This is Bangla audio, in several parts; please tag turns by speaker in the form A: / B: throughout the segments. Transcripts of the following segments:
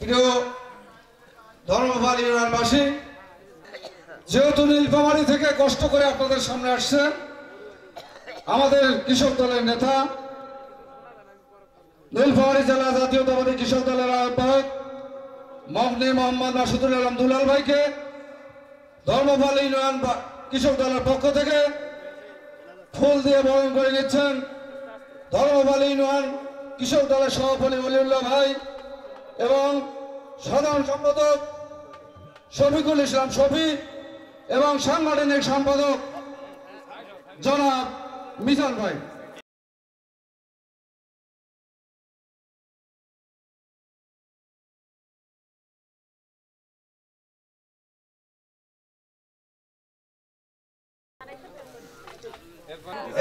A: প্রিয় ধর্মপাল ইউনিয়নবাসী, যেহেতু নীলফামারী থেকে কষ্ট করে আপনাদের সামনে আসছেন, আমাদের কৃষক দলের নেতা নীলফামারী জেলা জাতীয়তাবাদী কৃষক দলের আহ্বায়ক মগনি মোহাম্মদ মাসুদুল আলম দুলাল ভাইকে ধর্মপাল ইউনিয়ন কৃষক দলের পক্ষ থেকে ফুল দিয়ে বরণ করে নিচ্ছেন ধর্মপাল ইউনিয়ন কৃষক দলের সভাপতি ওলিউল্লাহ ভাই এবং সাধারণ সম্পাদক শফিকুল ইসলাম শফি এবং সাংগঠনিক সম্পাদক জনাব মিজান ভাই।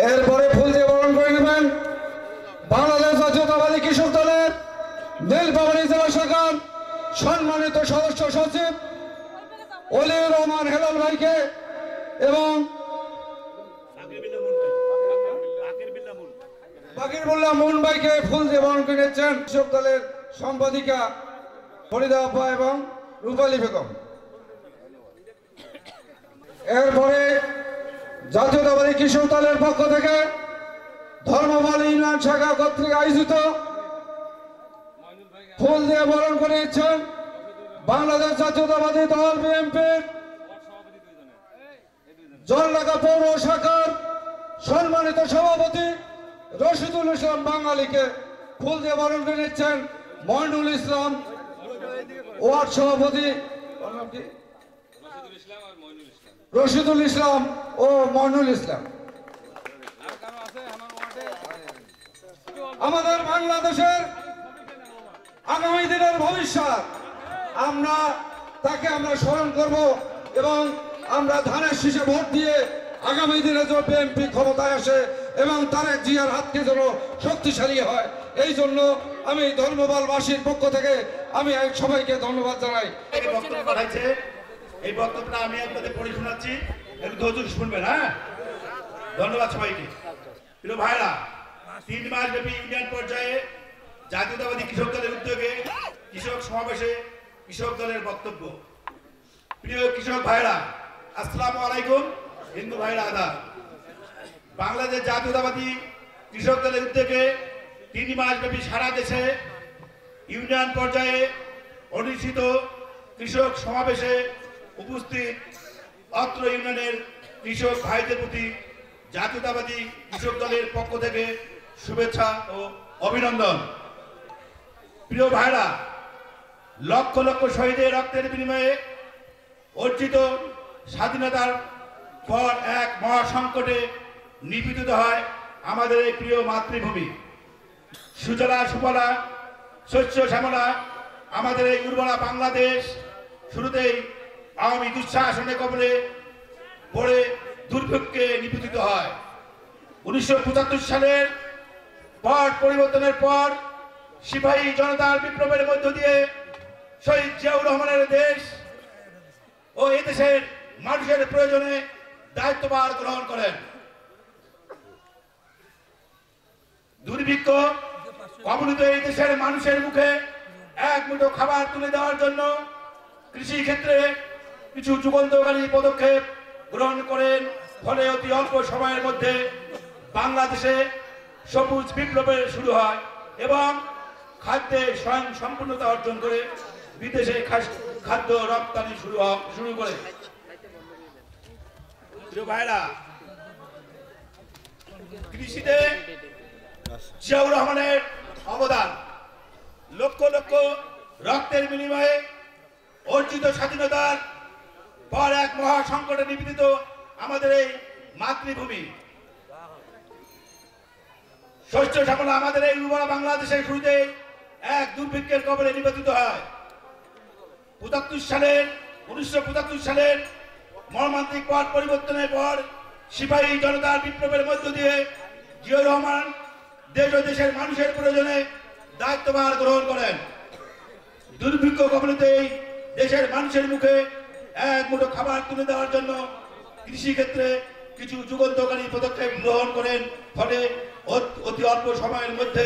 A: এরপরে ফুল দিয়ে বরণ করে নেবেন বাংলাদেশ জাতীয়তাবাদী কৃষক দলের নীলফামারী জেলা শাখার সম্মানিত সদস্য সচিব ওলিউর রহমান হেলাল ভাইকে এবং বাকিরুল্লাহ মুন ভাইকে ফুল দিয়ে বরণ করে নিচ্ছেন কৃষক দলের সম্পাদিকা ফরিদা আপা এবং রূপালী বেগম। এরপরে জাতীয়তাবাদী কৃষক দলের পক্ষ থেকে ধর্মপাল ইউনিয়ন শাখা কর্তৃক আয়োজিত ফুল দিয়ে বরণ করে নিচ্ছেন বাংলাদেশ জাতীয়তাবাদী দল বিএনপির জলঢাকা পৌর শাখার সম্মানিত সভাপতি রশিদুল ইসলাম বাঙালিকে ফুল দিয়ে বরণ করে নিচ্ছেন মইনুল ইসলাম ওয়ার্ড সভাপতি রশিদুল ইসলাম ও মইনুল ইসলাম। আমাদের বাংলাদেশের আগামী দিনের ভবিষ্যৎ তাকে আমরা স্মরণ করব এবং আমরা ধানের শীষে ভোট দিয়ে আগামী দিনে যে বিএনপি ক্ষমতায় আসে এবং তারেক জিয়ার হাতকে যেন শক্তিশালী হয়, এই জন্য আমি ধর্মপালবাসীর পক্ষ থেকে আমি সবাইকে ধন্যবাদ জানাই।
B: এই বক্তব্যটা আমি আপনাদের পড়ে শোনাচ্ছি, একটু ধৈর্য শুনবেন। হ্যাঁ, ধন্যবাদ সবাইকে। প্রিয় ভাইরা, 3 মাস ব্যাপী ইউনিয়ন পর্যায়ে জাতীয়তাবাদী কৃষক দলের উদ্যোগে কৃষক সমাবেশে কৃষক দলের বক্তব্য। প্রিয় কৃষক ভাইরা, আসসালামু আলাইকুম। হিন্দু ভাইরা আদাব। বাংলাদেশ জাতীয়তাবাদী কৃষক দলের উদ্যোগে 3 মাস ব্যাপী সারা দেশে ইউনিয়ন পর্যায়ে অনুষ্ঠিত কৃষক সমাবেশে উপস্থিত অত্র ইউনিয়নের কৃষক ভাইদের প্রতি জাতীয়তাবাদী কৃষক দলের পক্ষ থেকে শুভেচ্ছা ও অভিনন্দন। প্রিয় ভাইরা, লক্ষ লক্ষ শহীদের রক্তের বিনিময়ে অর্জিত স্বাধীনতার পর এক মহাসংকটে নিপীড়িত হয় আমাদের এই প্রিয় মাতৃভূমি। সুজলা সুফলা শস্য শ্যামলা আমাদের এই উর্বরা বাংলাদেশ শুরুতেই আওয়ামী দুঃশাসনের কবলে পড়ে দুর্ভিক্ষে নিপীড়িত হয়। 1975 সালের পট পরিবর্তনের পর সিপাহী জনতার বিপ্লবের মধ্য দিয়ে শহীদ জিয়াউর রহমানের দেশ ও এই দেশের মানুষের প্রয়োজনে দায়িত্বভার গ্রহণ করেন। দুর্ভিক্ষ কবলিত এই দেশের মানুষের মুখে এক মুঠো খাবার তুলে দেওয়ার জন্য কৃষি ক্ষেত্রে কিছু যুগান্তকারী পদক্ষেপ গ্রহণ করেন। ফলে অতি অল্প সময়ের মধ্যে বাংলাদেশে সবুজ বিপ্লবের শুরু হয় এবং খাদ্যে স্বয়ং সম্পূর্ণতা অর্জন করে বিদেশে খাদ্য রপ্তানি শুরু করে। ভাইরা, কৃষিতে জিয়াউর রহমানের অবদান, লক্ষ লক্ষ রক্তের বিনিময়ে অর্জিত স্বাধীনতার পর এক মহা সংকটে নিপীড়িত আমাদের এই মাতৃভূমি। শস্য শ্যামলা আমাদের এই উর্বরা বাংলাদেশের শুরুতে এক দুর্ভিক্ষের কবলে নিপীড়িত হয়। 1975 সালের মর্মান্তিক পট পরিবর্তনের পর সিপাহী জনতার বিপ্লবের মধ্য দিয়ে জিয়াউর রহমান দেশ ও দেশের মানুষের প্রয়োজনে দায়িত্বভার গ্রহণ করেন। দুর্ভিক্ষ কবলিত এই দেশের মানুষের মুখে এক মুঠো খাবার তুলে দেওয়ার জন্য কৃষি ক্ষেত্রে কিছু যুগান্তকারী পদক্ষেপ গ্রহণ করেন। ফলে অতি অল্প সময়ের মধ্যে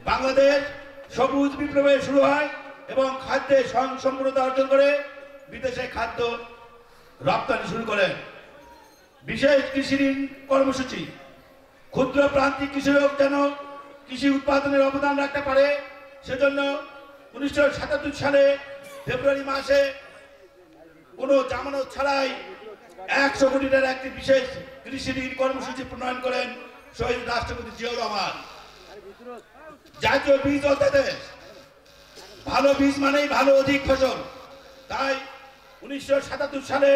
B: বাংলাদেশ সবুজ বিপ্লবের শুরু হয় এবং খাদ্যে স্বয়ংসম্পূর্ণতা অর্জন করে বিদেশে খাদ্য রপ্তানি শুরু করেন। বিশেষ কৃষি ঋণ কর্মসূচি, ক্ষুদ্র প্রান্তিক কৃষক যেন কৃষি উৎপাদনের অবদান রাখতে পারে সেজন্য 1977 সালে ফেব্রুয়ারি মাসে কোনো জামানত ছাড়াই 100 কোটি টাকার একটি বিশেষ কৃষি ঋণ কর্মসূচি প্রণয়ন করেন শহীদ রাষ্ট্রপতি জিয়াউর রহমান। জাতীয় বীজ অধ্যাদেশ, ভালো বীজ মানেই ভালো অধিক ফসল, তাই 1977 সালে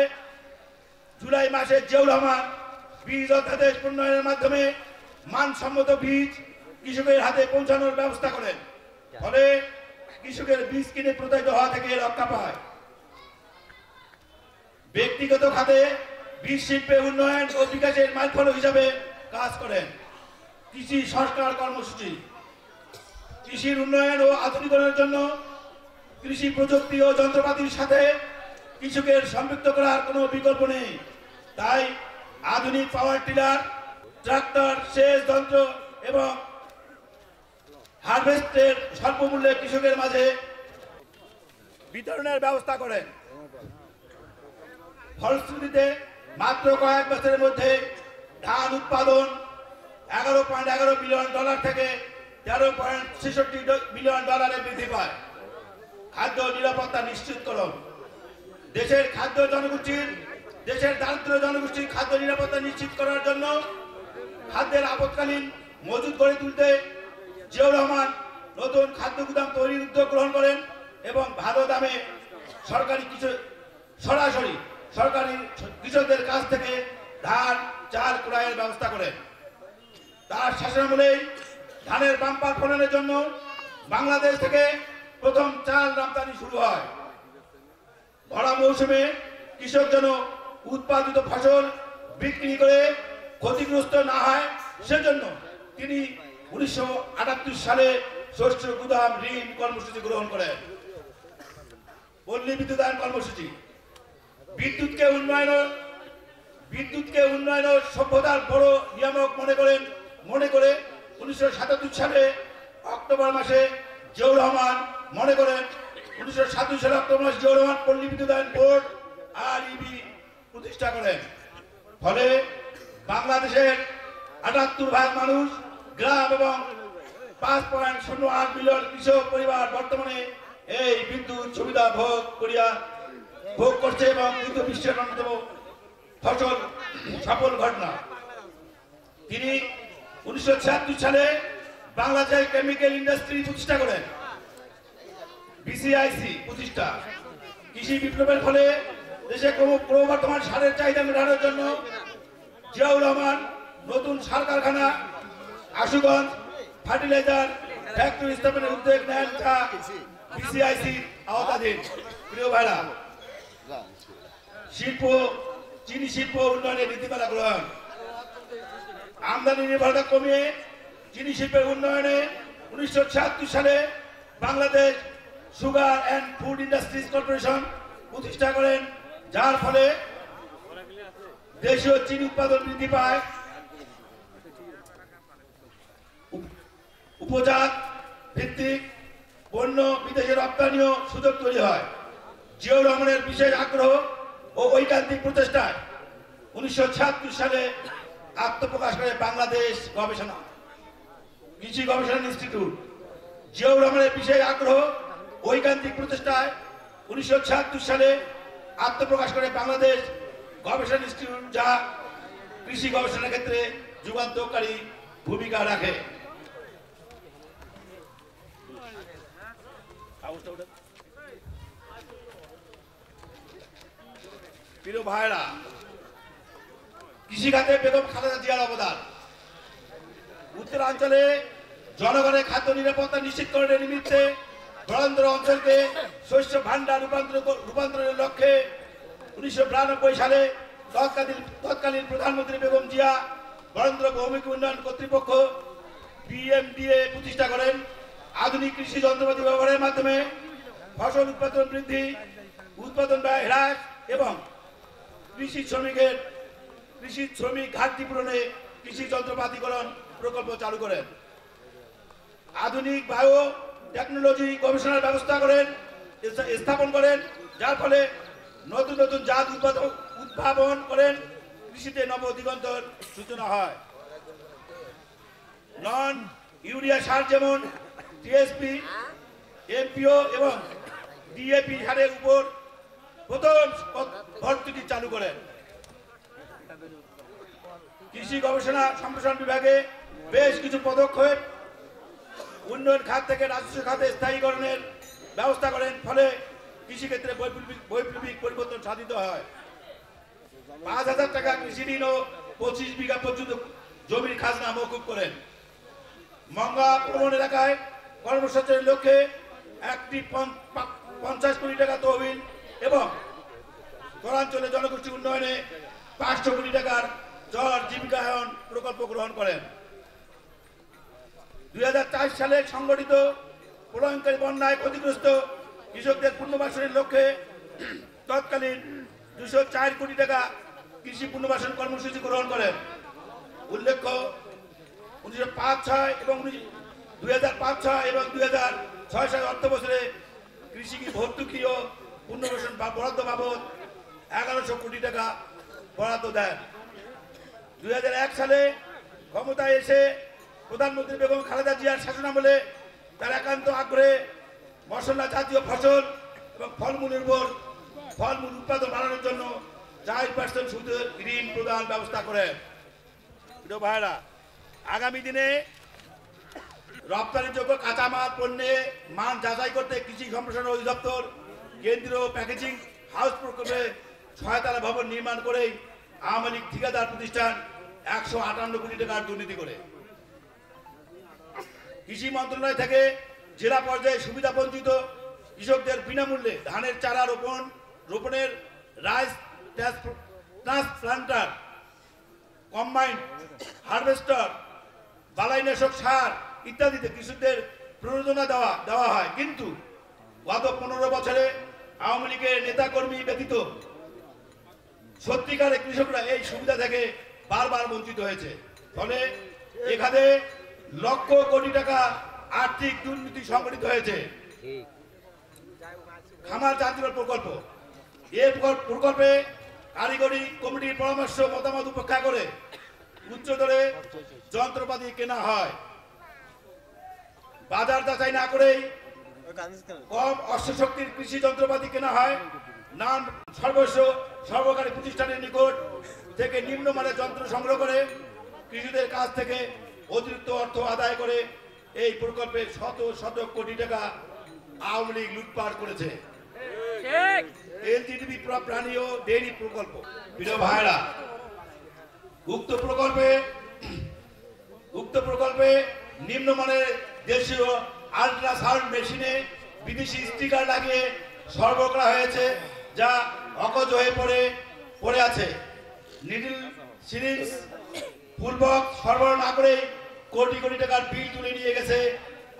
B: জুলাই মাসে জিয়াউর রহমান বীজ অধ্যাদেশ প্রণয়নের মাধ্যমে মানসম্মত বীজ কৃষকের হাতে পৌঁছানোর ব্যবস্থা করেন, ফলে কৃষকের বীজ কিনে প্রতারিত হওয়া থেকে রক্ষা পায়। ব্যক্তিগত খাতে বীজ শিল্পে উন্নয়ন ও বিকাশের মাইলফলক হিসাবে কাজ করেন। কৃষি সংস্কার কর্মসূচি, কৃষির উন্নয়ন ও আধুনিকরণের জন্য কৃষি প্রযুক্তি ও যন্ত্রপাতির সাথে কৃষকের সম্পৃক্ত করার কোনো বিকল্প নেই, তাই আধুনিক পাওয়ার টিলার, ট্রাক্টর, সেচ যন্ত্র এবং হারভেস্টের স্বল্প মূল্যে কৃষকের মাঝে বিতরণের ব্যবস্থা করেন। ফলশ্রুতিতে মাত্র কয়েক বছরের মধ্যে ধান উৎপাদন $11.11 বিলিয়ন থেকে $13.66 বিলিয়ন বৃদ্ধি পায়। খাদ্য নিরাপত্তা নিশ্চিতকরণ, দেশের দারিদ্র জনগোষ্ঠীর খাদ্য নিরাপত্তা নিশ্চিত করার জন্য খাদ্যের আপৎকালীন মজুদ করে তুলতে জিয়াউর রহমান নতুন খাদ্য গুদাম তৈরির উদ্যোগ গ্রহণ করেন এবং ভালো দামে সরাসরি সরকারি কৃষকদের কাছ থেকে ধান চাল ক্রয়ের ব্যবস্থা করেন। তার শাসনামলেই ধানের বাম্পার ফলনের জন্য বাংলাদেশ থেকে প্রথম চাল রপ্তানি শুরু হয়। ভরা মৌসুমে কৃষক যেন উৎপাদিত ফসল বিক্রি করে ক্ষতিগ্রস্ত না হয় সেজন্য তিনি 1978 সালে শস্য গুদাম ঋণ কর্মসূচি গ্রহণ করেন। পল্লী বিদ্যুতায়ন কর্মসূচি, বিদ্যুৎকে উন্নয়ন সভ্যতার বড় নিয়ামক মনে করে 1977 সালে অক্টোবর মাসে জিয়াউর রহমান পল্লী বিদ্যুতায়ন বোর্ড REB প্রতিষ্ঠা করেন। ফলে বাংলাদেশের 78% মানুষ গ্রাম এবং 5.08 মিলিয়ন কৃষক পরিবার বর্তমানে এই বিদ্যুৎ সুবিধা ভোগ করছে এবং বিদ্যুৎ বিশ্বের অন্যতম সফল ঘটনা। তিনি 1976 সালে বাংলাদেশ কেমিক্যাল ইন্ডাস্ট্রি প্রতিষ্ঠা করেন। BCIC প্রতিষ্ঠা। কৃষি বিপ্লবের ফলে দেশে ক্রমবর্ধমান সারের চাহিদা মেটানোর জন্য জিয়াউর রহমান নতুন সার কারখানা আশুগঞ্জ ফার্টিলাইজার ফ্যাক্টরি স্থাপনের উদ্যোগ নেন, যা BCIC আওতাধীন। প্রিয় ভাইরা, চিনি শিল্প উন্নয়নের নীতিমালা গ্রহণ, আমদানি নির্ভরতা কমিয়ে চিনি শিল্পের উন্নয়নে 1976 সালে Bangladesh sugar and food industries corporation প্রতিষ্ঠা করেন, যার ফলে দেশীয় চিনি উৎপাদন বৃদ্ধি পায়, উপজাত ভিত্তিক পণ্য বিদেশে রপ্তানিও সুযোগ তৈরি হয়। জিয়াউর রহমানের বিশেষ আগ্রহ ও ঐকান্তিক প্রচেষ্টায় 1976 সালে আত্মপ্রকাশ করে বাংলাদেশ কৃষি গবেষণা ইনস্টিটিউট। জিয়াউর রহমানের বিশেষ আগ্রহ ঐকান্তিক প্রচেষ্টায় 1976 সালে আত্মপ্রকাশ করে বাংলাদেশ গবেষণা ইনস্টিটিউট, যা কৃষি গবেষণার ক্ষেত্রে যুগান্তকারী ভূমিকা রাখে। প্রিয় ভাইরা, কৃষিখাতে বেগম খালেদা জিয়ার অবদান। উত্তরাঞ্চলে জনগণের খাদ্য নিরাপত্তা নিশ্চিতকরণের নিমিত্তে বরেন্দ্র অঞ্চলকে শস্য ভাণ্ডার রূপান্তরের লক্ষ্যে 1992 সালে তৎকালীন প্রধানমন্ত্রী বেগম জিয়া বরেন্দ্র ভৌমিক উন্নয়ন কর্তৃপক্ষ BMDA প্রতিষ্ঠা করেন। আধুনিক কৃষি যন্ত্রপাতি ব্যবহারের মাধ্যমে ফসল উৎপাদন বৃদ্ধি, উৎপাদন ব্যয় হ্রাস এবং কৃষি শ্রমিক ঘাটতি পূরণে কৃষি যন্ত্রপাতিকরণ প্রকল্প চালু করেন। আধুনিক বায়ো টেকনোলজি গবেষণার ব্যবস্থা করেন, স্থাপন করেন, যার ফলে নতুন নতুন জাত উদ্ভাবন করেন, কৃষিতে নব দিগন্তর সূচনা হয়। নন ইউরিয়া সার যেমন টিএসপি, এমপিও এবং ডিএপি সারের উপর প্রথম ভর্তুকি চালু করেন। কৃষি গবেষণা সম্প্রসারণ বিভাগে বেশ কিছু পদক্ষেপ উন্নয়ন খাত থেকে রাজস্ব খাতে স্থায়ীকরণের ব্যবস্থা করেন, ফলে কৃষিক্ষেত্রে বৈপ্লবিক পরিবর্তন সাধিত হয়। 5,000 টাকা কৃষি ঋণ ও 25 বিঘা পর্যন্ত জমির খাজনা মওকুফ করেন। মঙ্গা প্রবণ এলাকায় কর্মসংস্থানের লক্ষ্যে একটি 50 কোটি টাকা তহবিল এবং চরাঞ্চলে জনগোষ্ঠী উন্নয়নে 500 কোটি টাকার জল জীবিকায়ন প্রকল্প গ্রহণ করেন। 2004 সালে সংগঠিত প্রলয়ঙ্কারী বন্যায় ক্ষতিগ্রস্ত কৃষকদের পুনর্বাসনের লক্ষ্যে তৎকালীন 204 কোটি টাকা কৃষি পুনর্বাসন কর্মসূচি গ্রহণ করেন। উল্লেখ্য 2005-06 এবং 2006 সাল অর্থ বছরে কৃষি ভর্তুকি ও পুনর্বাসন বরাদ্দ বাবদ 1100 কোটি টাকা বরাদ্দ দেন। 2001 সালে ক্ষমতায় এসে প্রধানমন্ত্রী বেগম খালেদা জিয়ার শাসনামলে তার একান্ত আগ্রহে মশলা জাতীয় ফসল এবং ফলমূলের উপর ফলমূল উৎপাদন বাড়ানোর জন্য 4% সুদের ঋণ প্রদান ব্যবস্থা করেন। প্রিয় ভাইরা, আগামী দিনে রপ্তানিযোগ্য কাঁচামাল পণ্যে মান যাচাই করতে কৃষি সম্প্রসারণ অধিদপ্তর কেন্দ্রীয় প্যাকেজিং হাউস প্রকল্পে 6 তলা ভবন নির্মাণ করেই আওয়ামী লীগ ঠিকাদার প্রতিষ্ঠান 158 কোটি টাকার দুর্নীতি করে। কৃষি মন্ত্রণালয় থেকে জেলা পর্যায়ে সুবিধা বঞ্চিত কৃষকদের বিনামূল্যে ধানের চারা রোপণের রাইস ট্রান্সপ্লান্টার, কম্বাইন্ড হারভেস্টার, বালাইনাশক সার ইত্যাদিতে কৃষকদের প্রণোদনা দেওয়া হয়, কিন্তু গত 15 বছরে আওয়ামী লীগের নেতাকর্মী ব্যতীত সত্যিকারে কৃষকরা এই সুবিধা থেকে বারবার বঞ্চিত হয়েছে। ফলে এখানে লক্ষ কোটি টাকা আর্থিক দুর্নীতি সংঘটিত হয়েছে। খামার যান্ত্রিকরণ প্রকল্প, এই প্রকল্পে কারিগরি কমিটির পরামর্শ মতামত উপেক্ষা করে উচ্চ দরে যন্ত্রপাতি কেনা হয়। বাজার যাচাই না করেই কম অশ্বশক্তির কৃষি যন্ত্রপাতি কেনা হয়। নাম সর্বকারী প্রতিষ্ঠানের নিকট থেকে নিম্নমানের যন্ত্র সংগ্রহ করে কৃষকদের কাছ থেকে অতিরিক্ত অর্থ আদায় করে এই প্রকল্পে শত শত কোটি টাকা আওয়ামী লীগ লুটপাট করেছে। এলজিডিবি প্রাণী ও ডেইরি প্রকল্প, প্রিয় ভাইরা, উক্ত প্রকল্পে নিম্নমানের দেশীয় আল্ট্রাসাউন্ড মেশিনে বিদেশি স্টিকার লাগিয়ে সরবরাহ করা হয়েছে, যা অকেজো হয়ে পড়ে আছে। নিডল সিরিঞ্জ ফুলবক্স সরবরাহ না করে কোটি কোটি টাকার বিল তুলে নিয়ে গেছে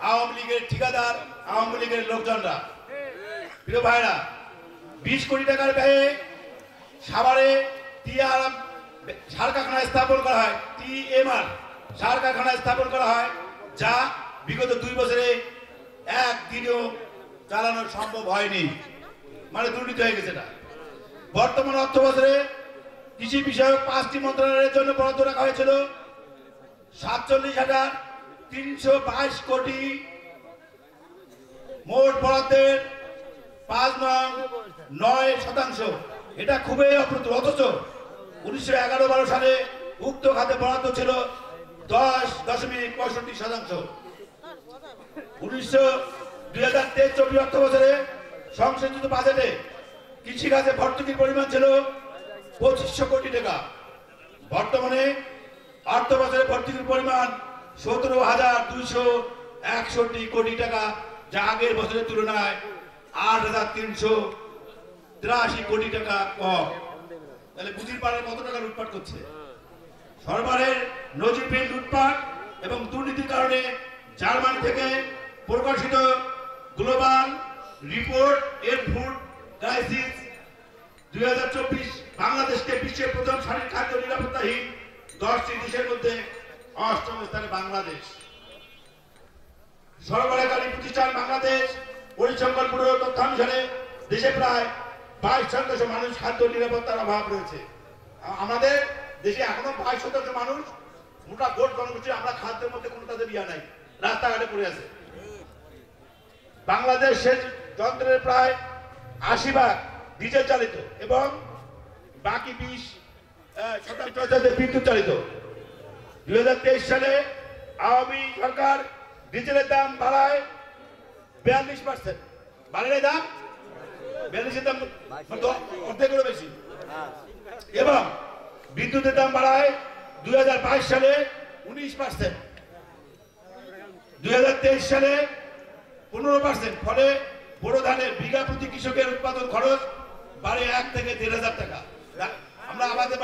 B: আওয়ামী লীগের ঠিকাদার, আওয়ামী লীগের লোকজনরা। প্রিয় ভাইরা, 20 কোটি টাকার ব্যয়ে সাভারে টিআরএম সার কারখানা স্থাপন করা হয়, টিএমআর সার কারখানা স্থাপন করা হয়, যা বিগত 2 বছরে একদিনও চালানো সম্ভব হয়নি, মানে দুর্নীতি হয়ে গেছে। বর্তমান অর্থ বছরে কৃষি বিষয়ক 5টি মন্ত্রণালয়ের জন্য বরাদ্দ রাখা হয়েছিল 47,322 কোটি। মোট বরাদ্দের 5.9%। এটা খুবই অপ্রতুল। অথচ 1911-12 সালে উক্ত খাতে বরাদ্দ ছিল 10.65%। 2023-24 অর্থ বছরে সংশোধিত বাজেটে কৃষিখাতে ভর্তুকির পরিমাণ ছিল 2500 কোটি টাকা। বর্তমানে অর্থ বছরে ভর্তুকির পরিমাণ 17,261 কোটি টাকা, যা আগের বছরের তুলনায় 8,383 কোটি টাকা কম। তাহলে বুঝির পাড়ায় কত টাকা লুটপাট করছে। সরকারের নজিরবিহীন লুটপাট এবং দুর্নীতির কারণে জার্মানি থেকে প্রকাশিত গ্লোবাল রিপোর্ট এর ফুড ক্রাইসিস 2024 বাংলাদেশকে বিশ্বের প্রথম সারির খাদ্য নিরাপত্তাহীন 10টি দেশের মধ্যে 8ম স্থানে বাংলাদেশ। সরবরাহকারী প্রতিষ্ঠান বাংলাদেশ পরিসংখ্যান ব্যুরোর তথ্যানুসারে দেশে প্রায় 22% মানুষ খাদ্য নিরাপত্তার অভাব রয়েছে। আমাদের দেশে এখনো 22% মানুষ মোটা ভোট জনগোষ্ঠী আমরা খাদ্যের মধ্যে কোনো তাদের ইয়া নাই, রাস্তাঘাটে পড়ে আছে। বাংলাদেশ সেচ যন্ত্রের প্রায় 80% ডিজেল চালিত এবং বাকি 20% বিদ্যুৎ চালিত। 2023 সালে আওয়ামী সরকার ডিজেলের দাম বাড়ায় 42%। বাড়ালে দাম 42-এর দাম অর্ধেকেরও বেশি এবং বিদ্যুতের দাম বাড়ায় 2022 সালে 19%, 2023 সালে 15%। ফলে বোরো ধানের বিঘা প্রতি কৃষকের উৎপাদন খরচ বাড়ে 1 থেকে 1,500 টাকা। আমরা আমাদের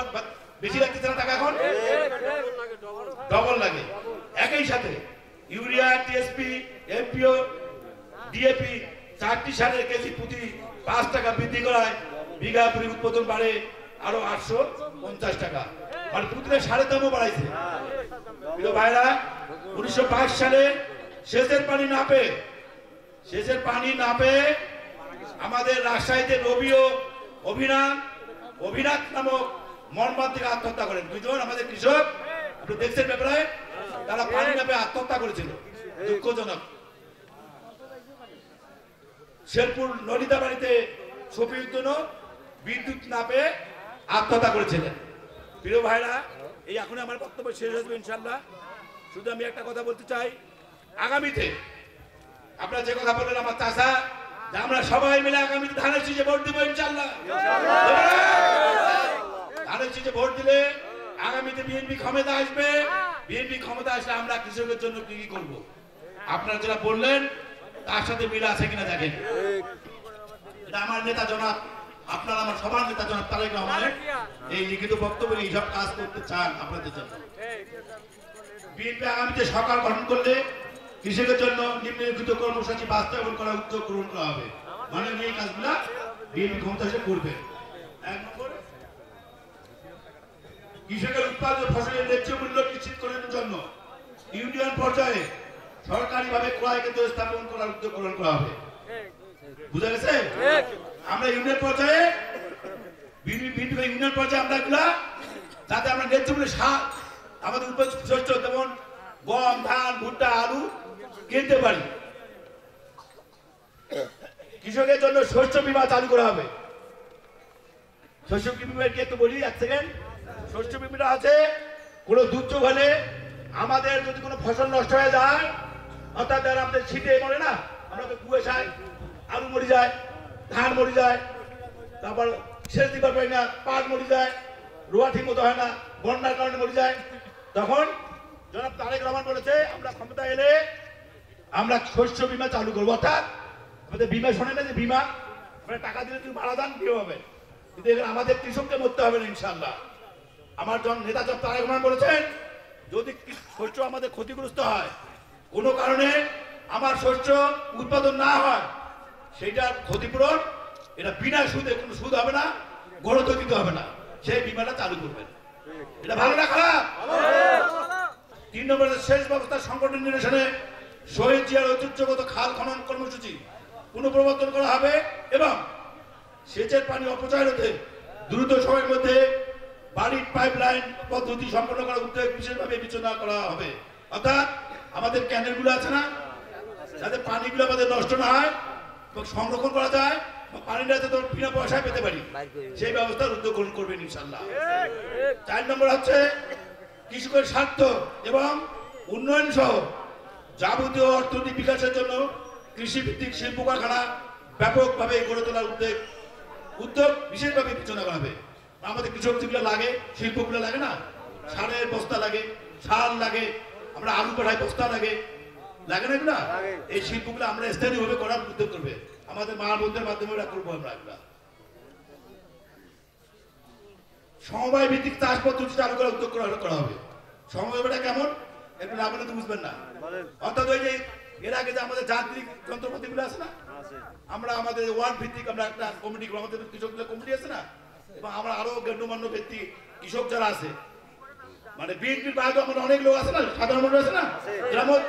B: বেশি লাগতেছে না টাকা, এখন ডবল লাগে। একই সাথে ইউরিয়া, টিএসপি, এমপিও, ডিএপি 4টি সারের কেজি প্রতি 5 টাকা বৃদ্ধি করায় বিঘা প্রতি উৎপাদন বাড়ে আরো 850 টাকা। মানে প্রতিটা সারের দামও বাড়াইছে। প্রিয় ভাইরা, 1922 সালে সেচের পানি না পেয়ে আমাদের রাজশাহীতে রবি ও অভিনাথ নামক মর্মান্তিক আত্মহত্যা করেন। দুজন আমাদের কৃষক, আপনি দেখছেন ব্যাপারে, তারা পানি না পেয়ে আত্মহত্যা করেছিল। দুঃখজনক। শেরপুর ললিতা বাড়িতে শফিউদ্দিন বিদ্যুৎ না পেয়ে আত্মহত্যা করেছিলেন। প্রিয় ভাইরা, এই এখন আমার বক্তব্য শেষ হয়ে ইনশাআল্লাহ। শুধু আমি একটা কথা বলতে চাই, আগামীতে আপনারা যে কথা বললেন আমার চাচা, যে আমরা সবাই মিলে আগামীতে ধানের শীষে ভোট দিব ইনশাআল্লাহ। ধানের শীষে ভোট দিলে আগামীতে বিএনপি ক্ষমতা আসবে। বিএনপি ক্ষমতা আসলে আমরা কৃষকের জন্য কি কি করব, আপনারা যেটা বললেন তার সাথে মিল আছে কিনা দেখেন। এটা আমার নেতা জনাব, আপনারা আমার সবার নেতা জনাব তারেক রহমানের এই লিখিত বক্তব্যে এইসব কাজ করতে চান আপনাদের জন্য। বিএনপি আগামীতে সরকার গঠন করলে কৃষকের জন্য নিম্নলিখিত কর্মসূচি বাস্তবায়ন করার উদ্যোগ গ্রহণ করা হবে। মানে এই কাজগুলা বিএনপি ক্ষমতা এসে করবে। 1 নম্বর, কৃষকের উৎপাদিত ফসলের ন্যায্য মূল্য নিশ্চিত করার জন্য ইউনিয়ন পর্যায়ে সরকারিভাবে ক্রয় কেন্দ্র স্থাপন করার উদ্যোগ গ্রহণ করা হবে। বুঝা গেছে? আমরা ইউনিয়ন পর্যায়ে আমরা এগুলা যাতে আমরা ন্যায্য মূল্যে আমাদের উৎপাদিত শস্য যেমন গম, ধান, ভুট্টা, আলু কিনতে পারি। কৃষকের জন্য শস্য বীমা চালু করা হবে। শস্য বীমা কি একটু বলি 1 সেকেন্ড। শস্য বীমাটা আছে, কোনো দুর্যোগ হলে আমাদের যদি কোনো ফসল নষ্ট হয়ে যায়, অর্থাৎ আমাদের শীতে মরে না, আমরা তো কুয়াশায় আলু মরে যায়, ধান মরে যায়, তারপর সেচ দিতে পারি না, পাট মরে যায়, রোয়া ঠিক মতো হয় না, বন্যার কারণে মরে যায়, তখন জনাব তারেক রহমান বলেছে আমরা ক্ষমতা এলে আমরা শস্য বীমা চালু করবো। অর্থাৎ আমাদের বীমা শোনে না যে বীমা আমরা টাকা দিলে তুমি মারা যান কি হবে, কিন্তু এখানে আমাদের কৃষককে মরতে হবে না ইনশাআল্লাহ। আমার নেতা জনাব তারেক রহমান বলেছেন যদি শস্য আমাদের ক্ষতিগ্রস্ত হয়, কোনো কারণে আমার শস্য উৎপাদন না হয়, সেইটার ক্ষতিপূরণ এটা বিনা সুদে, কোনো সুদ হবে না, গড়ত দিতে হবে না, সেই বীমাটা চালু করবেন। এটা ভালো না খারাপ? 3 নম্বরের সেচ ব্যবস্থা সংগঠন নির্দেশনে শহীদ জিয়ার ঐতিহ্যগত খাল খনন কর্মসূচি পুনঃপ্রবর্তন করা হবে এবং সেচের পানি অপচয় রোধে দ্রুত সময়ের মধ্যে বাড়ির পাইপলাইন পদ্ধতি সম্পন্ন করার উদ্যোগ বিশেষভাবে বিবেচনা করা হবে। অর্থাৎ আমাদের ক্যানেলগুলো আছে না, যাতে পানিগুলো আমাদের নষ্ট না হয়, সংরক্ষণ করা যায়, পানিটা যাতে বিনা পয়সায় পেতে পারি, সেই ব্যবস্থার উদ্যোগ গ্রহণ করবেন ইনশাআল্লাহ। 4 নম্বর হচ্ছে কৃষকের স্বার্থ এবং উন্নয়ন সহ যাবতীয় অর্থনৈতিক বিকাশের জন্য কৃষিভিত্তিক শিল্প কারখানা ব্যাপকভাবে গড়ে তোলার উদ্যোগ বিশেষভাবে বিবেচনা করা হবে। আমাদের কৃষক যেগুলো লাগে, শিল্পগুলো লাগে না, সারের বস্তা লাগে, সার লাগে, আমরা আলু পাঠাই বস্তা লাগে না এগুলা, এই শিল্পগুলো আমরা স্থানীয়ভাবে করার উদ্যোগ করবে। আমাদের মা বোনদের মাধ্যমে ওরা করবো আমরা এগুলা। সমবায় ভিত্তিক চাষ পদ্ধতি চালু করার উদ্যোগ করা হবে। সমবায়টা কেমন একটু না বলে তো বুঝবেন না। অর্থাৎ ওই যে এর আগে যে আমাদের যান্ত্রিক যন্ত্রপাতিগুলো আছে না, আমরা আমাদের ওয়ার্ড ভিত্তিক আমরা একটা কমিটি, আমাদের কৃষকদের কমিটি আছে না, এবং আমরা আরো গণ্যমান্য ব্যক্তি কৃষক যারা আছে, মানে বিএনপির বাইরে আমাদের অনেক লোক আছে না, সাধারণ মানুষ আছে না, গ্রামের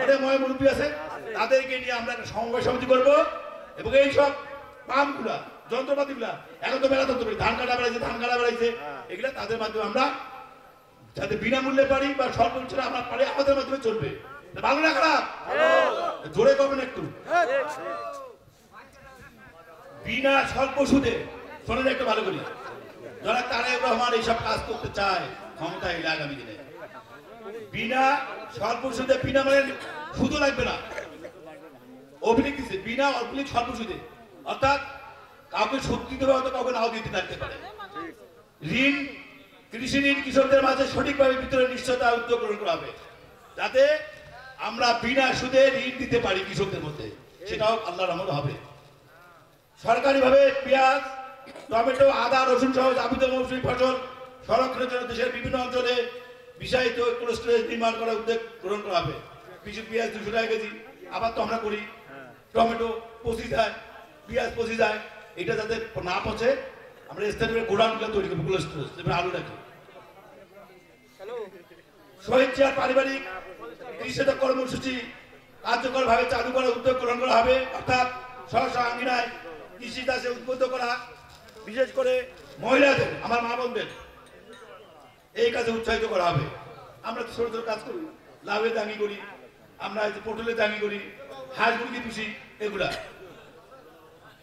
B: অনেক মুরব্বী আছে, তাদেরকে নিয়ে আমরা একটা সমবায় সমিতি করবো এবং এই সব পাম্পগুলা যন্ত্রপাতিগুলা এখন তো মেলা তন্ত্র ধান কাটা বেড়াইছে এগুলা তাদের মাধ্যমে আমরা যাতে বিনামূল্যে পারি বা স্বল্প মূল্যে আমরা পারি আমাদের মাধ্যমে চলবে। ভালো না খারাপ? জোরে করবেন একটু। বিনা স্বল্প সুদে শোনেন একটু ভালো করি, যারা তারেক রহমান এইসব কাজ করতে চায় ক্ষমতা এলে আগামী দিনে বিনা স্বল্প সুদে বিনামূল্যে সুদও লাগবে না, অভিযোগ দিচ্ছে বিনা অল্প স্বল্প সুদে, অর্থাৎ কাউকে সুদ দিতে হবে হয়তো কাউকে নাও দিতে থাকতে পারে। ঋণ কৃষি ঋণ কৃষকদের মাঝে সঠিকভাবে বিতরণের নিশ্চয়তা উদ্যোগ গ্রহণ করা হবে যাতে আমরা বিনা সুদে ঋণ দিতে পারি কৃষকদের মধ্যে, সেটাও আল্লাহর রহমতে হবে। সরকারিভাবে পেঁয়াজ টমেটো আদা রসুন সহ যাবতীয় মৌসুমী ফসল সংরক্ষণের জন্য দেশের বিভিন্ন অঞ্চলে বিষায়িত কোল্ড স্টোরেজ নির্মাণ করার উদ্যোগ গ্রহণ করা হবে। কিছু পেঁয়াজ 200 টাকা কেজি, আবার তো আমরা করি টমেটো পচি যায়, পেঁয়াজ পচি যায়, এটা যাতে না পচে আমরা স্থানীয় গোডাউনগুলো তৈরি করবো কোল্ড স্টোরেজ, এবার আলু রাখি। স্বেচ্ছা পারিবারিক কৃষিজাত কর্মসূচি কার্যকরভাবে চালু করার উদ্যোগ গ্রহণ করা হবে, অর্থাৎ স্ব আঙ্গিনায় কৃষি চাষে উদ্বুদ্ধ করা, বিশেষ করে মহিলাদের আমার মা বোনদের এই কাজে উৎসাহিত করা হবে। আমরা তো ছোট ছোট কাজ করি, লাভে দাঙ্গি করি, আমরা পটলে দাঙ্গি করি, হাঁস মুরগি পুষি, এগুলা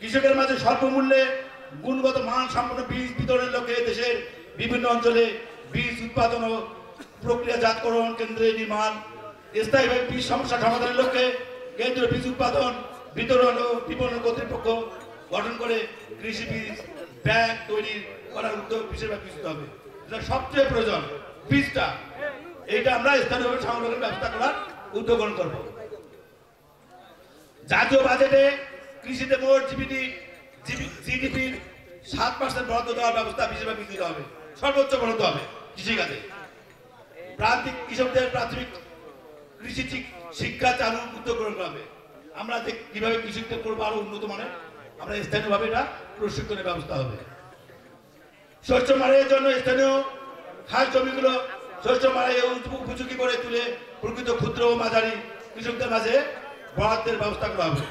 B: কৃষকের মাঝে স্বল্প মূল্যে গুণগত মান সম্পন্ন বীজ বিতরণের লক্ষ্যে দেশের বিভিন্ন অঞ্চলে বীজ উৎপাদন ও প্রক্রিয়াজাতকরণ কেন্দ্রের নির্মাণ, স্থায়ীভাবে বীজ সমস্যা সমাধানের লক্ষ্যে কেন্দ্রীয় বীজ উৎপাদন বিতরণ ও বিপণন কর্তৃপক্ষ গঠন করে কৃষি বীজ ব্যাংক তৈরি করার উদ্যোগ বিশেষভাবে বিস্তৃত হবে। যেটা সবচেয়ে প্রয়োজন বীজটা, এইটা আমরা স্থানীয়ভাবে সংরক্ষণের ব্যবস্থা করার উদ্যোগ গ্রহণ করব। জাতীয় বাজেটে কৃষিতে মোট জিডিপির 7% বরাদ্দ দেওয়ার ব্যবস্থা বিশেষভাবে বিস্তৃত হবে, সর্বোচ্চ বরাদ্দ হবে কৃষিখাতে। প্রান্তিক কৃষকদের প্রাথমিক কৃষি শিক্ষা চালু উদ্যোগ গ্রহণ করা হবে। আমরা কিভাবে কৃষিতে করবো আরো উন্নত মানের, আমরা স্থানীয়ভাবে এটা প্রশিক্ষণের ব্যবস্থা হবে। শস্য মাড়াইয়ের জন্য স্থানীয় খাস জমিগুলো শস্য মাড়াই উপযোগী করে তুলে প্রকৃত ক্ষুদ্র ও মাঝারি কৃষকদের মাঝে বরাদ্দের ব্যবস্থা করা হবে।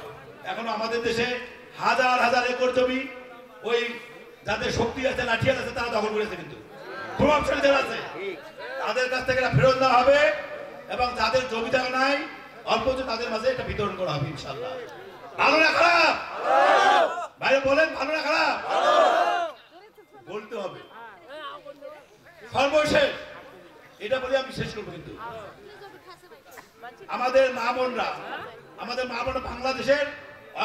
B: এখনো আমাদের দেশে হাজার হাজার একর জমি ওই যাদের শক্তি আছে লাঠিয়াল আছে তারা দখল করেছে, কিন্তু প্রভাবশালী যারা আছে তাদের কাছ থেকে ফেরত দেওয়া হবে এবং যাদের জমি জায়গা নাই অল্প তাদের মাঝে এটা বিতরণ করা হবে ইনশাআল্লাহ। ভালো না খারাপ? ভাই বলেন ভালো না খারাপ? বলতে হবে। সর্বশেষ এটা বলে আমি শেষ করবো, কিন্তু আমাদের মা বোনরা বাংলাদেশের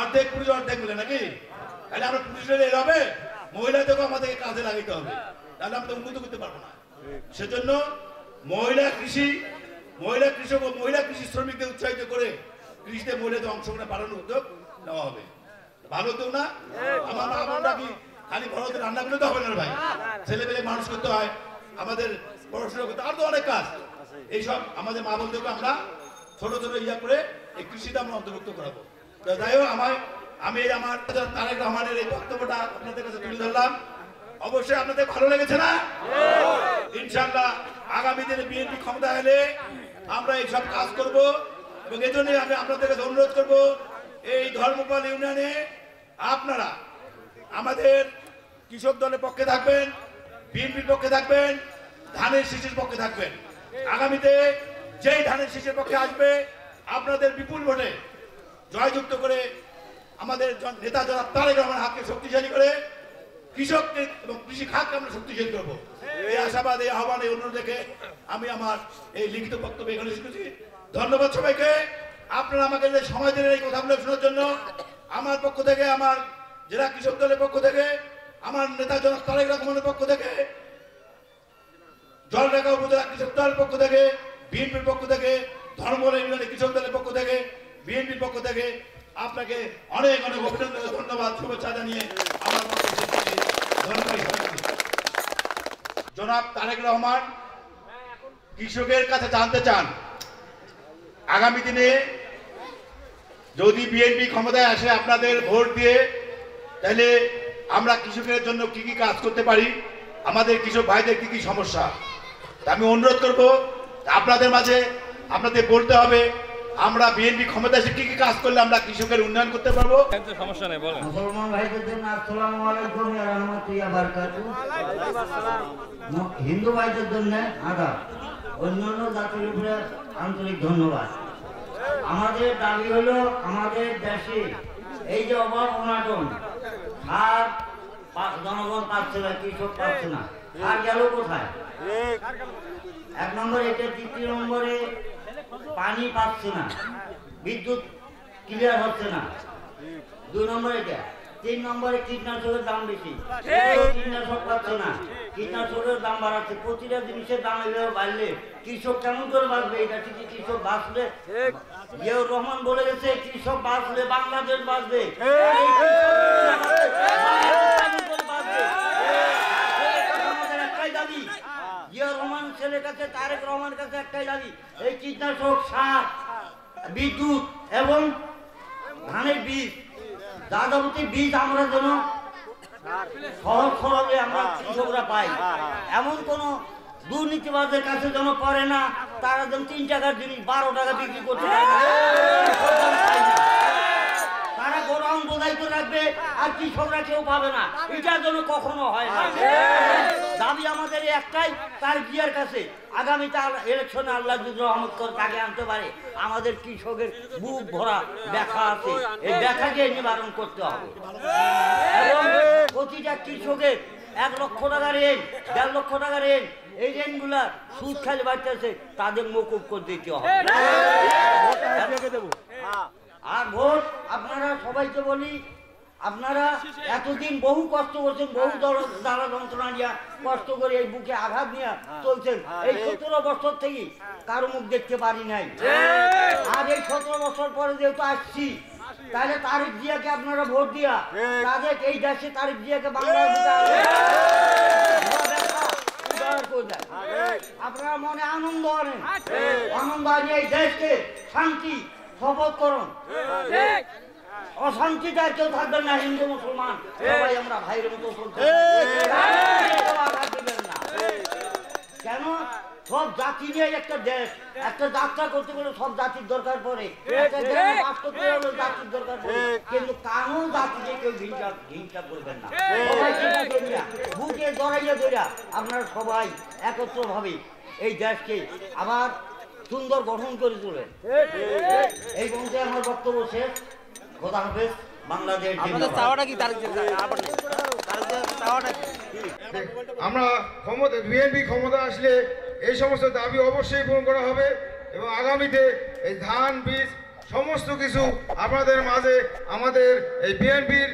B: অর্ধেক পুরুষ অর্ধেক মিলে নাকি, তাহলে আমরা পুরুষরা এর হবে, মহিলাদেরকেও আমাদেরকে কাজে লাগাইতে হবে, তাহলে আমরা উন্নত করতে পারবো না। সেজন্য মহিলা কৃষক ও মহিলা কৃষি শ্রমিকদের উৎসাহিত করে কৃষিতে মহিলাদের অংশগ্রহণ বাড়ানোর উদ্যোগ নেওয়া হবে। ভালো তো না? আমার মা বোনরা কি খালি ঘরতে রান্না করলে তো হবে না ভাই, ছেলে পেলে মানুষ করতে হয়, আমাদের পড়াশোনা করতে, আর তো অনেক কাজ। এইসব আমাদের মা বোনদেরকে আমরা ছোট ছোট ইয়া করে এই কৃষিতে আমরা অন্তর্ভুক্ত করাবো। যাই হোক, আমি আমার তারেক রহমানের এই বক্তব্যটা আপনাদের কাছে তুলে ধরলাম। অবশ্যই আপনাদের ভালো লেগেছে না? ইনশাআল্লাহ আগামী দিনে বিএনপি ক্ষমতা এলে আমরা এইসব কাজ করব এবং এই জন্যই আমি আপনাদের কাছে অনুরোধ করব, এই ধর্মপাল ইউনিয়নে আপনারা আমাদের কৃষক দলের পক্ষে থাকবেন, বিএনপির পক্ষে থাকবেন, ধানের শীষের পক্ষে থাকবেন। আগামীতে যেই ধানের শীষের পক্ষে আসবে আপনাদের বিপুল ভোটে জয়যুক্ত করে আমাদের নেতা জনাব তারেক রহমানের হাতকে শক্তিশালী করে কৃষককে এবং কৃষি খাতকে আমরা শক্তিশালী করবো। এই আশাবাদ, এই আহ্বান, এই অনুরোধ দেখে আমি আমার এই লিখিত বক্তব্য এখানে শুনেছি। ধন্যবাদ সবাইকে। আপনারা আমাকে সময় দিলেন এই কথাগুলো শোনার জন্য। আমার পক্ষ থেকে, আমার জেলা কৃষক দলের পক্ষ থেকে, আমার নেতা জনাব তারেক রহমানের পক্ষ থেকে, জলঢাকা উপজেলা কৃষক দলের পক্ষ থেকে, বিএনপির পক্ষ থেকে, ধর্মপাল ইউনিয়নের কৃষক দলের পক্ষ থেকে, বিএনপির পক্ষ থেকে আপনাকে অনেক অনেক অভিনন্দন, ধন্যবাদ, শুভেচ্ছা জানিয়ে আমার জনাব তারেক রহমান কৃষকের কাছে জানতে চান, আগামী দিনে যদি বিএনপি ক্ষমতায় আসে আপনাদের ভোট দিয়ে, তাহলে আমরা কৃষকের জন্য কি কি কাজ করতে পারি, আমাদের কৃষক ভাইদের কি কি সমস্যা। আমি অনুরোধ করব আপনাদের মাঝে আপনাদের বলতে হবে, আমরা বিএনপি ক্ষমতা এসে কি কি কাজ করলে আমরা কৃষকের উন্নয়ন করতে পারবো?
C: সমস্যা নেই, বলেন।
D: মুসলমান ভাইদের জন্য আসসালামু আলাইকুম ওয়া রাহমাতুল্লাহি ওয়া বারাকাতুহু। হিন্দু ভাইদের জন্য আদাব, অন্যান্য জাতির উপরে আন্তরিক ধন্যবাদ। আমাদের দাবি হলো আমাদের দেশে এই যে অভাব অনাটন, আর জনগণ পাচ্ছে না, কৃষক পাচ্ছে না, আর গেল কোথায়? এক নম্বরে এটা, দ্বিতীয় নম্বরে পানি পাচ্ছে না, বিদ্যুৎ ক্লিয়ার হচ্ছে না, 2 নম্বরে এটা, 3 নম্বরে কীটনাশকের দাম বেশি, কীটনাশক পাচ্ছে না, কীটনাশকের দাম বাড়াচ্ছে, প্রতিটা জিনিসের দাম এভাবে বাড়লে কৃষক কেমন করে বাঁচবে? এটা ঠিকই, কৃষক বাঁচলে, জিয়াউর রহমান বলে গেছে কৃষক বাঁচলে বাংলাদেশ বাঁচবে। একটাই দাবি, জিয়াউর রহমান ছেলের কাছে, তারেক রহমানের কাছে একটাই দাবি, এই কীটনাশক, সার, বিদ্যুৎ এবং ধানের বীজ, যাবতীয় বীজ আমরা যেন সহজ সরলে আমরা কৃষকরা পাই। এমন কোন দুর্নীতিবাজের কাছে যেন পড়ে না, তারা যেন 3 টাকার জিনিস 12 টাকা বিক্রি করতে পারে না, তারা গোডাউন বোঝাই করে রাখবে আর কৃষকরা কেউ পাবে না, এটা যেন কখনো হয় না। দাবি আমাদের একটাই, তার জিয়ার কাছে আগামীতে ইলেকশনে আল্লাহ যদি রহমত করে তাকে আনতে পারে, আমাদের কৃষকের বুক ভরা ব্যথা আছে, এই ব্যথাকে নিবারণ করতে হবে এবং প্রতিটা কৃষকের 1 লক্ষ টাকার ঋণ, 1.5 লক্ষ টাকার ঋণ, এই ঋণগুলা সুদ খালি বাড়তেছে, তাদের মকুব করে দিতে হবে। আর ভোট আপনারা সবাইকে বলি, আপনারা এতদিন বহু কষ্ট করছেন, বহু জ্বালা যন্ত্রণা নিয়ে কষ্ট করে এই বুকে আঘাত নিয়ে চলছেন, এই 17 বছর থেকে কারো মুখ দেখতে পারি নাই। আর এই 17 বছর পরে যেহেতু আসছি, তাহলে তারেক জিয়াকে আপনারা ভোট দিয়া তাদের এই দেশে তারেক জিয়াকে আপনারা মনে আনন্দ আনেন, আনন্দ আনিয়ে এই দেশকে শান্তি শপথ করুন, অশান্তিতে আর কেউ থাকবেন না, হিন্দু মুসলমান সবাই আমরা ভাইয়ের মতো চলতে। কেন? সব জাতি নিয়ে একটা দেশ, একটা যাত্রা করতে গেলে সব জাতির দরকার পড়ে, জাতির দরকার পড়ে, কিন্তু কারণ জাতিকে কেউ হিংসা করবেন না, বুকে জড়াইয়া ধরিয়া আপনারা সবাই একত্র ভাবে এই দেশকে আবার সুন্দর গঠন করে তোলেন। এই বলতে আমার বক্তব্য শেষ। খোদা হাফেজ। বাংলাদেশ।
E: আমরা ক্ষমতা, বিএনপি ক্ষমতা আসলে এই সমস্ত দাবি অবশ্যই পূরণ করা হবে এবং আগামীতে এই ধান, বীজ সমস্ত কিছু আপনাদের মাঝে, আমাদের এই বিএনপির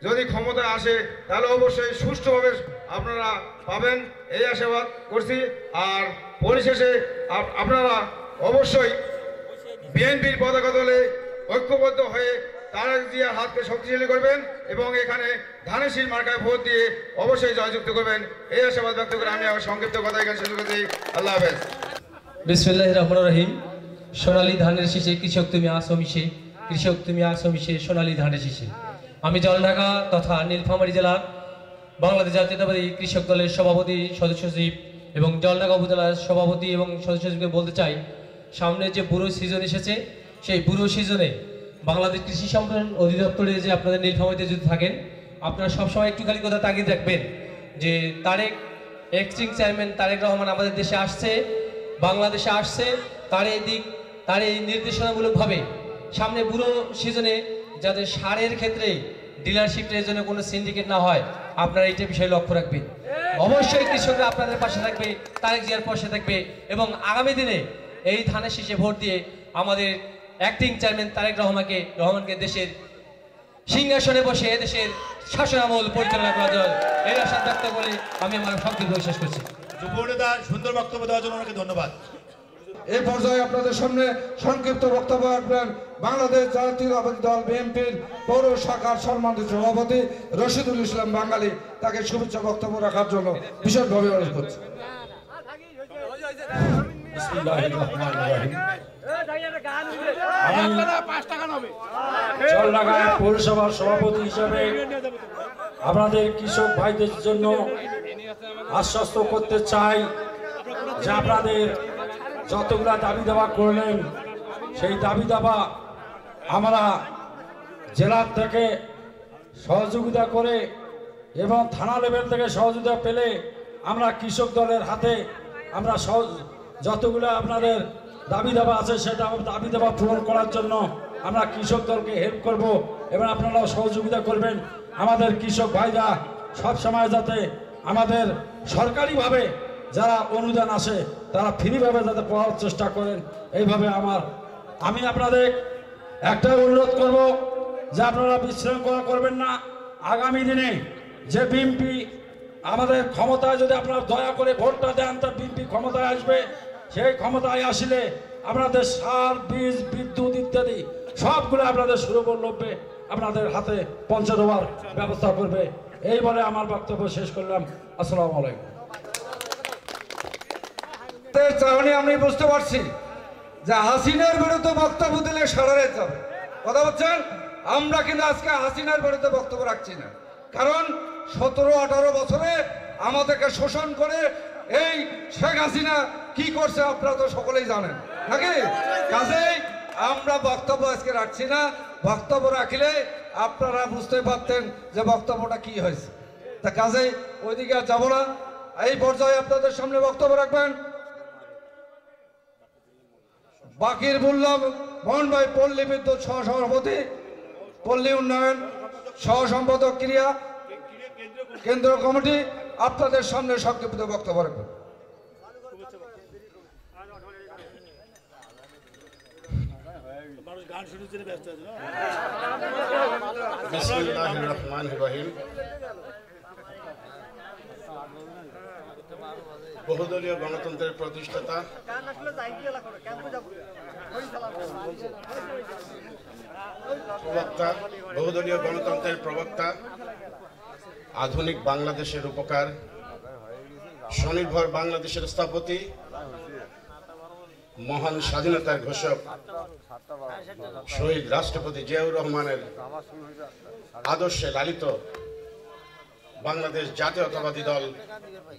E: যদি ক্ষমতা আসে তাহলে অবশ্যই সুষ্ঠুভাবে আপনারা পাবেন, এই আশাবাদ করছি। আর পরিশেষে আপনারা অবশ্যই বিএনপির পতাকা দলে ঐক্যবদ্ধ হয়ে তারেক জিয়ার হাতকে শক্তিশালী করবেন এবং এখানে ধানেশীল মার্কায় ভোট দিয়ে অবশ্যই জয়যুক্ত করবেন, এই আশাবাদ ব্যক্ত করে আমি আমার সংক্ষিপ্ত কথা এখানে শেষ করছি। আল্লাহ হাফেজ।
F: বিসমিল্লাহির রহমানির রহিম। সোনালী ধানের শীষে কৃষক তুমি আসো মিশে, কৃষক তুমি আসো মিশে, সোনালী ধানের শীষে। আমি জলঢাকা তথা নীলফামারী জেলার বাংলাদেশ জাতীয়তাবাদী কৃষক দলের সভাপতি, সদস্য সচিব এবং জলঢাকা উপজেলার সভাপতি এবং সদস্য সচিবকে বলতে চাই, সামনে যে বুড়ো সিজন এসেছে, সেই বুড়ো সিজনে বাংলাদেশ কৃষি সম্প্রসারণ অধিদপ্তরে যে আপনাদের নীলফামারীতে যদি থাকেন, আপনারা সবসময় একটু খালি কথা তাকিয়ে রাখবেন যে তারেক এক্সিং চেয়ারম্যান তারেক রহমান আমাদের দেশে আসছে, বাংলাদেশে আসছে, তার এই নির্দেশনামূলকভাবে সামনে বুড়ো সিজনে যাতে সারের ক্ষেত্রে ডিলারশিপের জন্য কোনো সিন্ডিকেট না হয়, আপনারা এইটা বিষয়ে লক্ষ্য রাখবেন। অবশ্যই কৃষকরা আপনাদের পাশে থাকবে, তারেক জিয়ার পাশে থাকবে এবং আগামী দিনে এই ধানের শীষে ভোট দিয়ে আমাদের অ্যাক্টিং চেয়ারম্যান তারেক রহমানকে দেশের সিংহাসনে বসে দেশের শাসন আমল পরিচালনা করা যায়, এই আশা ব্যক্ত করে আমি আমার সংক্ষিপ্ত শেষ করছি।
B: যুবনেতা সুন্দর বক্তব্য দেওয়ার জন্য ওনাকে ধন্যবাদ।
A: এই পর্যায়ে আপনাদের সামনে সংক্ষিপ্ত বক্তব্য রাখবেন বাংলাদেশ জাতীয়তাবাদী দল বিএনপির পৌর শাখার সম্মানিত সভাপতি রশিদুল ইসলাম বাঙালি। তাকে শুভেচ্ছা বক্তব্য রাখার জন্য বিশেষভাবে অনুরোধ করছি।
G: জলঢাকা পৌরসভার সভাপতি হিসাবে আপনাদের কৃষক ভাইদের জন্য আশ্বস্ত করতে চাই যে আপনাদের যতগুলা দাবি দাবা করলেন সেই দাবি দাবা আমরা জেলার থেকে সহযোগিতা করে এবং থানা লেভেল থেকে সহযোগিতা পেলে আমরা কৃষক দলের হাতে আমরা যতগুলো আপনাদের দাবি দাবা আছে সেটা দাবি দাবা পূরণ করার জন্য আমরা কৃষক দলকে হেল্প করব এবং আপনারাও সহযোগিতা করবেন। আমাদের কৃষক ভাইরা সব সময় যাতে আমাদের সরকারিভাবে যারা অনুদান আসে তারা ফ্রিভাবে যাতে পাওয়ার চেষ্টা করেন, এইভাবে আমি আপনাদের একটা অনুরোধ করব যে আপনারা বিশৃঙ্খলা করবেন না। আগামী দিনে যে বিএনপি আমাদের ক্ষমতায় যদি আপনারা দয়া করে ভোটটা দেন তো বিএনপি ক্ষমতায় আসবে। সেই ক্ষমতায় আসলে আপনাদের সার, বীজ, বিদ্যুৎ ইত্যাদি সবগুলো আপনাদের সুলভলভ্যে আপনাদের হাতে পৌঁছে দেওয়ার ব্যবস্থা করবে। এই বলে আমার বক্তব্য শেষ করলাম। আসসালামু আলাইকুম।
A: চাহনি আমি বুঝতে পারছি যে হাসিনার বিরুদ্ধে বক্তব্য দিলে সারা রাত যাবে, কথা বলছেন। আমরা কিন্তু আজকে হাসিনার বিরুদ্ধে বক্তব্য রাখছি না, কারণ 17-18 বছরে আমাদেরকে শোষণ করে এই শেখ হাসিনা কি করছে আপনারা তো সকলেই জানেন নাকি। কাজেই আমরা বক্তব্য আজকে রাখছি না, বক্তব্য রাখলে আপনারা বুঝতে পারতেন যে বক্তব্যটা কি হয়েছে। তা কাজেই ওইদিকে আর যাবো না, এই পর্যায়ে আপনাদের সামনে বক্তব্য রাখবেন বাকির বললাম মোহন ভাই, পল্লী বিদ্যুৎ সহসভাপতি, পল্লী উন্নয়ন সহ সম্পাদক ক্রিয়া কেন্দ্র কমিটি, আপনাদের সামনে সংক্ষিপ্ত বক্তব্য রাখবেন।
C: বিসমিল্লাহির রহমানির রহিম। বহুদলীয় গণতন্ত্রের প্রতিষ্ঠাতা বহুদলীয় গণতন্ত্রের প্রবক্তা, আধুনিক বাংলাদেশের উপকার, স্বনির্ভর বাংলাদেশের স্থপতি, মহান স্বাধীনতার ঘোষক শহীদ রাষ্ট্রপতি জিয়াউর রহমানের আদর্শে লালিত বাংলাদেশ জাতীয়তাবাদী দল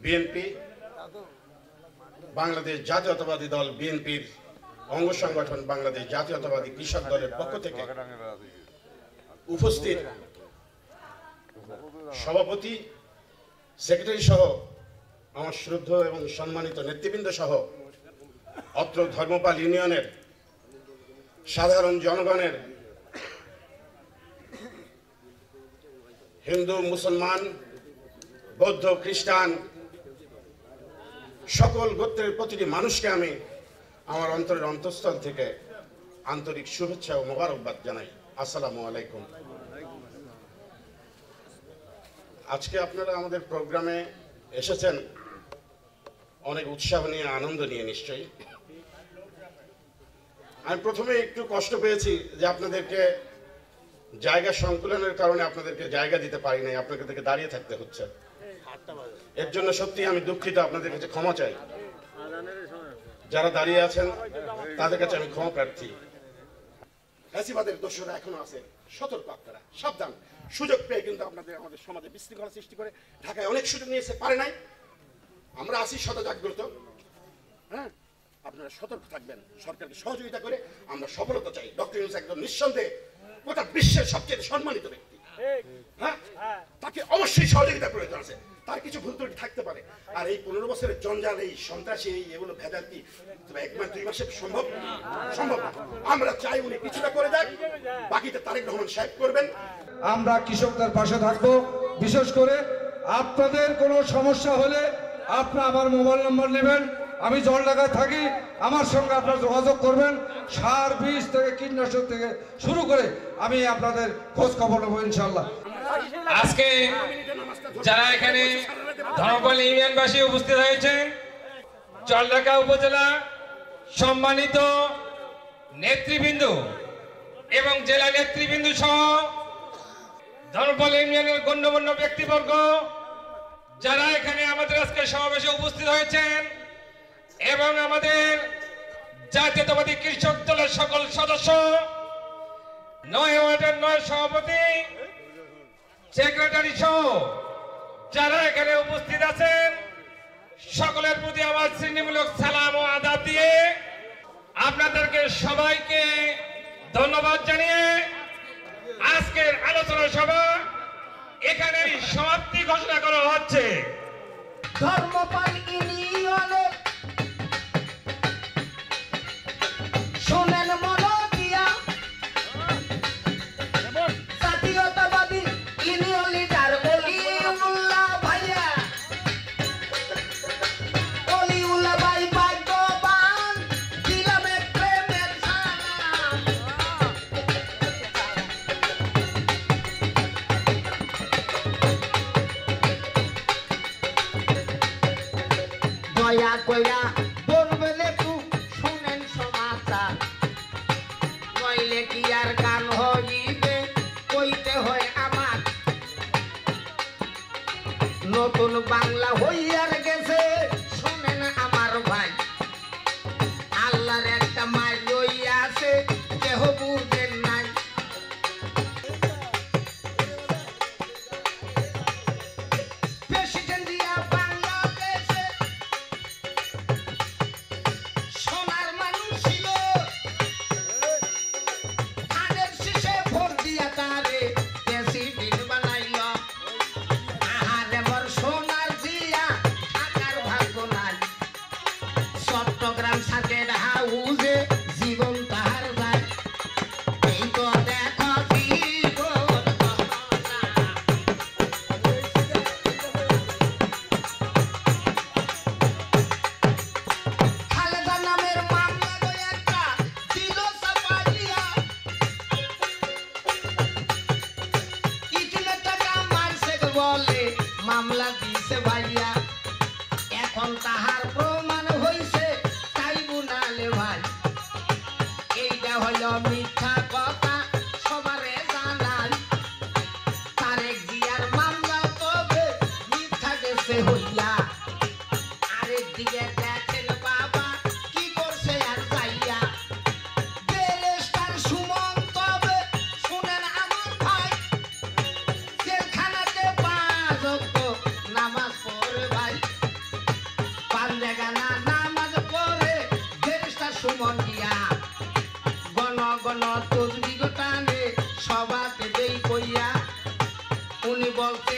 C: বিএনপি, বাংলাদেশ জাতীয়তাবাদী দল বিএনপির অঙ্গ সংগঠন বাংলাদেশ জাতীয়তাবাদী কৃষক দলের পক্ষ থেকে উপস্থিত সভাপতি, সেক্রেটারি সহ আমার শ্রদ্ধ এবং সম্মানিত নেতৃবৃন্দ সহ অত্র ধর্মপাল ইউনিয়নের সাধারণ জনগণের, হিন্দু, মুসলমান, বৌদ্ধ, খ্রিস্টান সকল গোত্রের প্রতিটি মানুষকে আমি আমার অন্তরের অন্তঃস্থল থেকে আন্তরিক শুভেচ্ছা ও মোবারকবাদ জানাই। আসসালামু আলাইকুম। আজকে আপনারা আমাদের প্রোগ্রামে এসেছেন অনেক উৎসাহ নিয়ে, আনন্দ নিয়ে নিশ্চয়ই। আমি প্রথমে একটু কষ্ট পেয়েছি যে আপনাদেরকে জায়গা সংকুলনের কারণে আপনাদেরকে জায়গা দিতে পারি নাই, আপনাদেরকে দাঁড়িয়ে থাকতে হচ্ছে। এর জন্য সত্যি আমি দুঃখিত, আপনাদের কাছে ক্ষমা চাই। যারা দাঁড়িয়ে আছেন তাদের কাছে আমি ক্ষমা প্রার্থী। ফ্যাসিবাদের দোষরা এখনো আছে, সতর্ক আপনারা, সাবধান। সুযোগ পেয়ে কিন্তু আমাদের সমাজে বিশৃঙ্খলা সৃষ্টি করে ঢাকায় অনেক সুযোগ নিয়েছে, পারে নাই। আমরা আছি শত জাগ্রত, হ্যাঁ, আপনারা সতর্ক থাকবেন, সরকারকে সহযোগিতা করে আমরা সফলতা চাই। ডক্টর ইউনূস একজন নিঃসন্দেহে গোটা বিশ্বের সবচেয়ে সম্মানিত ব্যক্তি, হ্যাঁ, তাকে অবশ্যই সহযোগিতা প্রয়োজন আছে। তার কিছু ভুল ত্রুটি থাকতে পারে, আর এই 15 বছরের জঞ্জাল, এই সন্ত্রাসী, এগুলো ভেজাল কি 1 মাস 2 মাসে সম্ভব? আমরা চাই উনি কিছুটা করে দেখ, বাকিটা তারেক রহমান সাহেব করবেন।
A: আমরা কৃষকদের পাশে থাকবো। বিশেষ করে আপনাদের কোনো সমস্যা হলে আপনারা আমার মোবাইল নম্বর নেবেন, আমি জলঢাকায় থাকি, আমার সঙ্গে আপনারা যোগাযোগ করবেন। সার, বীজ থেকে কীটনাশক থেকে শুরু করে আমি আপনাদের খোঁজ খবর নেবো ইনশাল্লাহ।
F: আজকে যারা এখানে ধর্মপাল ইউনিয়নবাসী উপস্থিত হয়েছেন, জলঢাকা উপজেলা সম্মানিত নেতৃবৃন্দ এবং জেলা নেতৃবৃন্দ সহ ধর্মপাল ইউনিয়নের গণ্যমান্য ব্যক্তিবর্গ যারা এখানে আমাদের আজকে সমাবেশে উপস্থিত হয়েছেন, এবং আমাদের জাতীয়তাবাদী কৃষক দলের সকল সদস্য, 9 ওয়ার্ডের 9 সভাপতি, সেক্রেটারি সহ যারা এখানে উপস্থিত আছেন, সকলের প্রতি আমার শ্রেণীমূলক সালাম ও আদাব দিয়ে
H: আপনাদেরকে সবাইকে ধন্যবাদ জানিয়ে আজকের আলোচনা সভা এখানে সমাপ্তি ঘোষণা করা হচ্ছে।
I: ধর্মপাল ইউনিয়নে শোনেন মনোদিয়া জাতীয়তাবাদী ইউনিয়ন লিডার অলিউল্লাহ ভাইয়া, অলিউল্লাহ ভাই ভাগ্যবান দিলামে প্রেমের সালাম। দয়া কইরা বলবেন একটু শুনেন সমাচার, নইলে কি আর গান হইবে কইতে হয় আমার। নতুন বাংলা হইয়ার গেছে শুনেন আমার ভাই, আল্লাহর একটা মায় লইয়া আছে কেহ বুঝেন নাই। প্রেসিডেন্ট দিয়া বাংলাদেশে সোনার মানুষ ছিল, ধানের শীষে ভোট দিয়া তারে প্রেসিডেন্ট বানাইল। আহারে মোর সোনার জিয়া থাকার ভাগ্য নাই, চট্টগ্রাম সার্কেট হাউসে জীবন তাহার যায়। এই তো দেখো জীবন কমলা। খালেদা নামের মামলা লই একটা দিল চাপাইয়া, ইতিমে টাকা মারছে বলে মামলা দিছে ভাইয়া। এখন তাহার প্রমাণ হইছে ট্রাইব্যুনালে ভাই, এইটা হলো মিথ্যা কথা সবারে জানাই। তারেক জিয়ার মামলা তবে মিথ্যা গেছে হইয়া। আরেক দিকে দেখেন বাবা কি করছে আর যাইয়া, ব্যারিস্টার সুমন তবে শুনেন আমার ভাই, জেলখানাতে 5 ওয়াক্ত নামাজ পড়ে ভাই, পাঞ্জাগানা নামাজ পড়ে ব্যারিস্টার সুমন দিয়া। গণ গণ তসবিহ টানে সবাতে দেই কইয়া, উনি বলতে